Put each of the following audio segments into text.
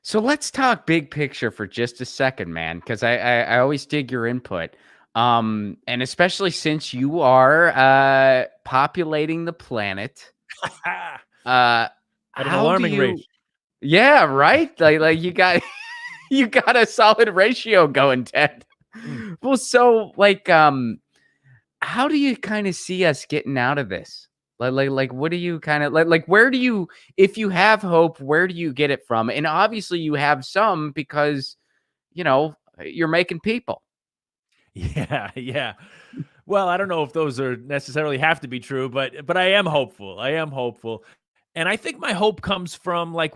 So let's talk big picture for just a second, man, because I always dig your input. And especially since you are populating the planet, At uh, an how do alarming you? rate. Yeah, right. Like you got you got a solid ratio going, Ted. Mm. Well, so how do you kind of see us getting out of this? Like, what do you kind of like? Where do you, if you have hope, where do you get it from? And obviously, you have some because you're making people. Yeah, yeah. Well, I don't know if those are necessarily have to be true, but I am hopeful. I am hopeful, and I think my hope comes from like,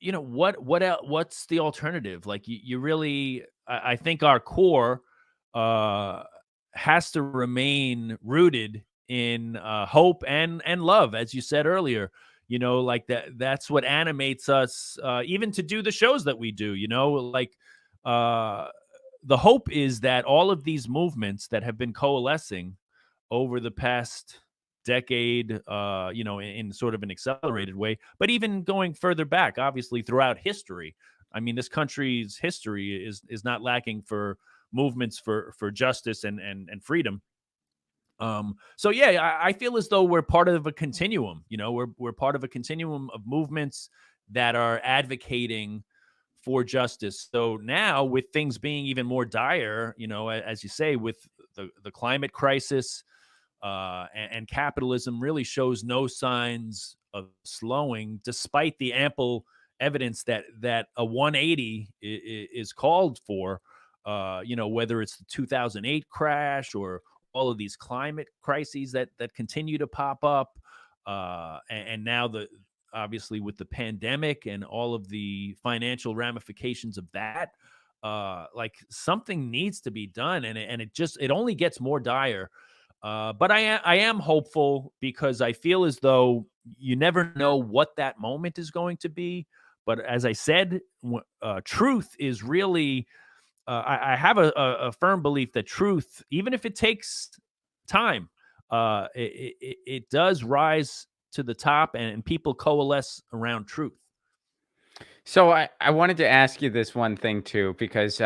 what's the alternative? Like you really, I think our core uh, has to remain rooted in hope and love, as you said earlier. Like that's what animates us, even to do the shows that we do. Like. Uh, the hope is that all of these movements that have been coalescing over the past decade, in sort of an accelerated way, but even going further back, obviously throughout history. I mean, this country's history is not lacking for movements for justice and freedom. So yeah, I feel as though we're part of a continuum. We're part of a continuum of movements that are advocating for justice. So now, with things being even more dire, as you say, with the climate crisis, and capitalism really shows no signs of slowing, despite the ample evidence that a 180 is called for. Whether it's the 2008 crash or all of these climate crises that continue to pop up, and now obviously with the pandemic and all of the financial ramifications of that, like something needs to be done, and it only gets more dire. But I am hopeful because I feel as though you never know what that moment is going to be. But as I said, truth is really. I have a firm belief that truth, even if it takes time, it does rise to the top, and people coalesce around truth. So I wanted to ask you this one thing too, because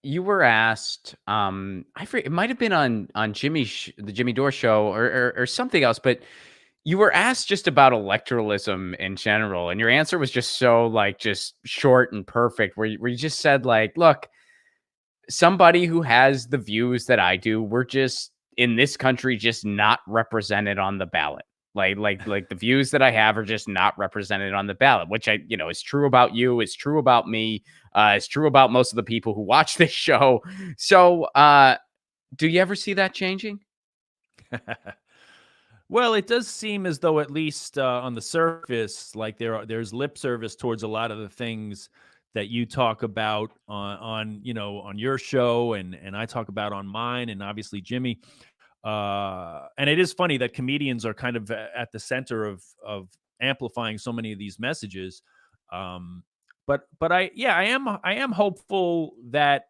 you were asked, it might have been on the Jimmy Dore show or something else, but you were asked just about electoralism in general, and your answer was just so like just short and perfect, where you just said like, look, somebody who has the views that I do, we're just in this country just not represented on the ballot. Like the views that I have are just not represented on the ballot, which is true about you, is true about me, is true about most of the people who watch this show. So, do you ever see that changing? Well, it does seem as though, at least on the surface, like there's lip service towards a lot of the things that you talk about on your show, and I talk about on mine, and obviously Jimmy. And it is funny that comedians are kind of at the center of amplifying so many of these messages. But I am hopeful that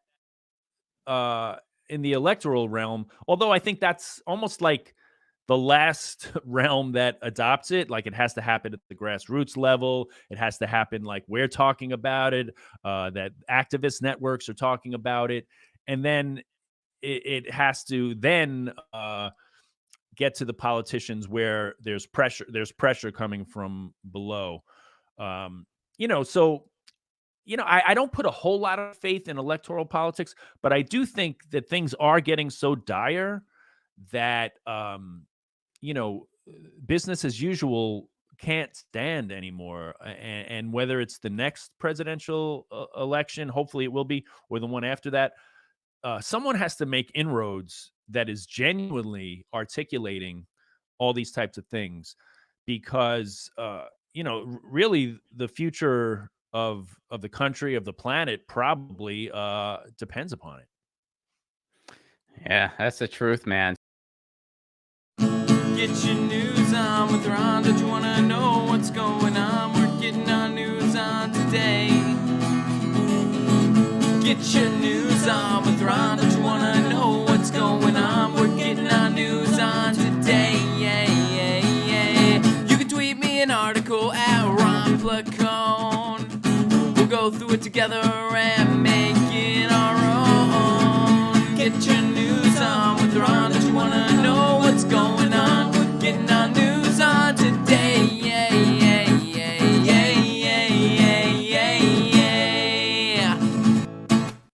uh, in the electoral realm, although I think that's almost like the last realm that adopts it. Like, it has to happen at the grassroots level. It has to happen like we're talking about it, that activist networks are talking about it. And then it has to then get to the politicians where there's pressure coming from below. So I don't put a whole lot of faith in electoral politics, but I do think that things are getting so dire that you know, business as usual can't stand anymore. And whether it's the next presidential election, hopefully it will be, or the one after that, someone has to make inroads that is genuinely articulating all these types of things, because really the future of the country, of the planet, probably depends upon it. Yeah, that's the truth, man. Get your news on with Ron. Don't you wanna know what's going on? We're getting our news on today. Get your news on with Ron. Don't you wanna know what's going on? We're getting our news on today. Yeah, yeah, yeah. You can tweet me an article at Ron Placone. We'll go through it together and make it our own. Get your